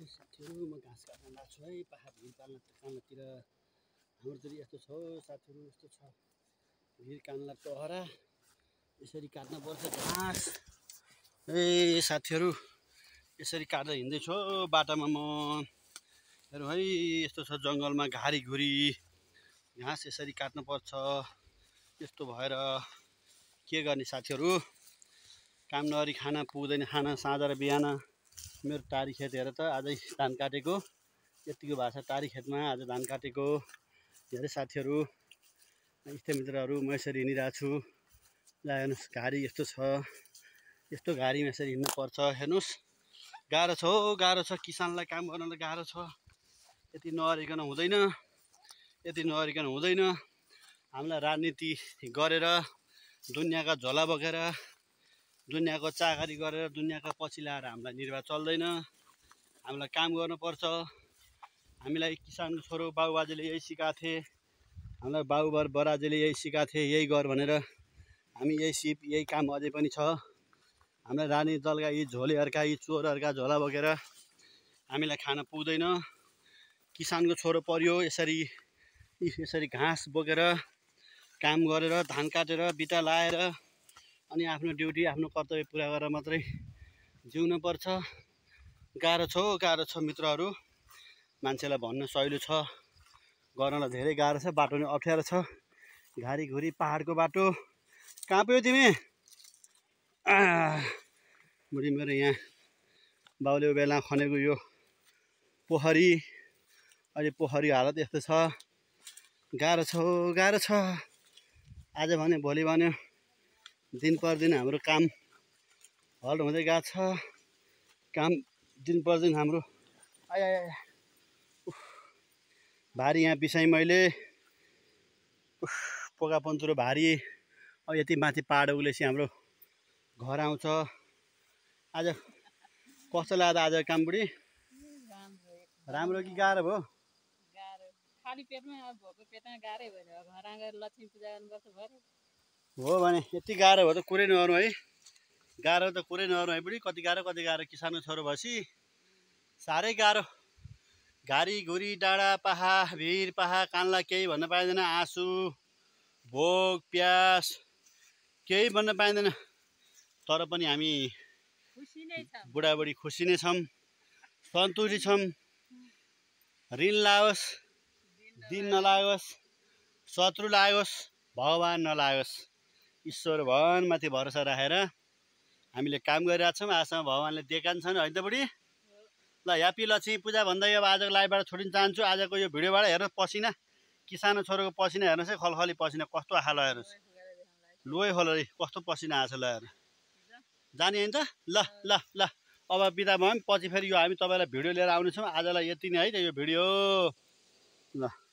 साथीहरू म घाँस काट्न लाग्छु है पाखा भिर कान्लातिर हाम्रोतिर यस्तो छ साथीहरू यस्तो छ भिर कान्ला टहरा यसरी काट्नुपर्छ घाँस ए साथीहरू यसरी काट्दै हिँड्दैछु बाटामा म हेरौँ है यस्तो छ जङ्गलमा घारीघुरी घाँस यसरी काट्नुपर्छ यस्तो भएर के गर्ने साथीहरू काम नगरी खाना पुग्दैन खाना साँझ र बिहान मेरो टारी खेत हेर त आजै धान काटेको यतिको भएको छ टारी खेतमा आज धान काटेको धेरै साथीहरू इष्टमित्रहरू म यसरी हिँडिरहेको छु ल हेर्नुहोस् घारी यस्तो छ यस्तो घारीमा यसरी हिँड्नु पर्छ हेर्नुहोस् गाह्रो छ किसानलाई काम गर्नलाई गाह्रो छ यति नअरिकन हुँदैन हामीलाई राजनीति गरेर दुनियाँका झोला बोकेर दुनियाँको चाकरी गरेर दुनियाँको पछि ल्याएर हामीलाई निर्वाह चल्दैन हामीलाई काम गर्नुपर्छ हामीलाई किसानको छोरो बाबुबाजेले यही सिकाएको थिए हामीलाई बराजुले यही सिकाएको थिए यही गर भनेर हामी यही काम अझै पनि छ हामीलाई राजनीति दलका यी झोलेहरूका यी चोरहरूका झोला बोकेर हामीलाई खान पुग्दैन किसानको छोरो पर्यो यसरी घाँस बोकेर काम गरेर धान काटेर बिटा लाएर अनि आफ्नो ड्युटी आफ्नो कर्तव्य पुरा गरेर मात्रै जिउनु पर्छ गाह्रो छ मित्रहरू मान्छेलाई भन्न सहिलो छ गर्नलाई धेरै गाह्रो छ बाटो नि अप्ठ्यारो छ घारीघुरी पहाडको बाटो कहाँ पुग्यो तिमी बुढी मेरो यहाँ बाउले बेला खनेको यो पोखरी अहिले पोखरी हालत यस्तो छ गाह्रो छ आज भने भोलि भन्यो दिन प्रतिदिन हाम्रो काम हल्ड हुँदै गएको छ काम दिन प्रतिदिन हाम्रो भारी यहाँ बिसाएँ मैले पोका पन्चुरो भारी अब यति माथि पहाड उलेसी हाम्रो घर आउँछ आज कस्तो लाग्दा आज काम बुढी राम्रो कि गाह्रो भयो खाली पेटमा भोको पेटमा गाह्रै भयो घर आएर लक्ष्मी पूजा गर्नुपर्छ भयो हो भने यति गाह्रो भयो त कुरै नगर्नु है गाह्रो त कुरै नगर्नु है बुढी कति गाह्रो किसानको छोरो भएपछि साह्रै गाह्रो घारीघुरी डाँडा पाहा भिर पाहा कानला केही भन्न पाइँदैन आँसु भोक प्यास केही भन्न पाइँदैन तर पनि हामी बुढाबुढी खुसी नै छौँ सन्तुष्टि छौँ ऋण लागोस् दिन नलागोस् शत्रु लागोस् भगवान नलागोस् ईश्वर भगवानमाथि भरोसा राखेर हामीले काम गरिरहेको छौँ आजसम्म भगवानले दिएका छन् होइन त बुढी ल ह्यापी लक्ष्मी पूजा भन्दै अब आजको लाइभबाट छोडिन चाहन्छु आजको यो भिडियोबाट हेर्नुहोस् पसिना किसानो छोरोको पसिना हेर्नुहोस् है खलखली पसिना कस्तो आँखा ल हेर्नुहोस् लोहे खलरी कस्तो पसिना आएको छ ल हेर्नु जाने होइन त ल अब बिदा भयौँ पछि फेरि यो हामी तपाईँलाई भिडियो लिएर आउनेछौँ आजलाई यति नै है त यो भिडियो ल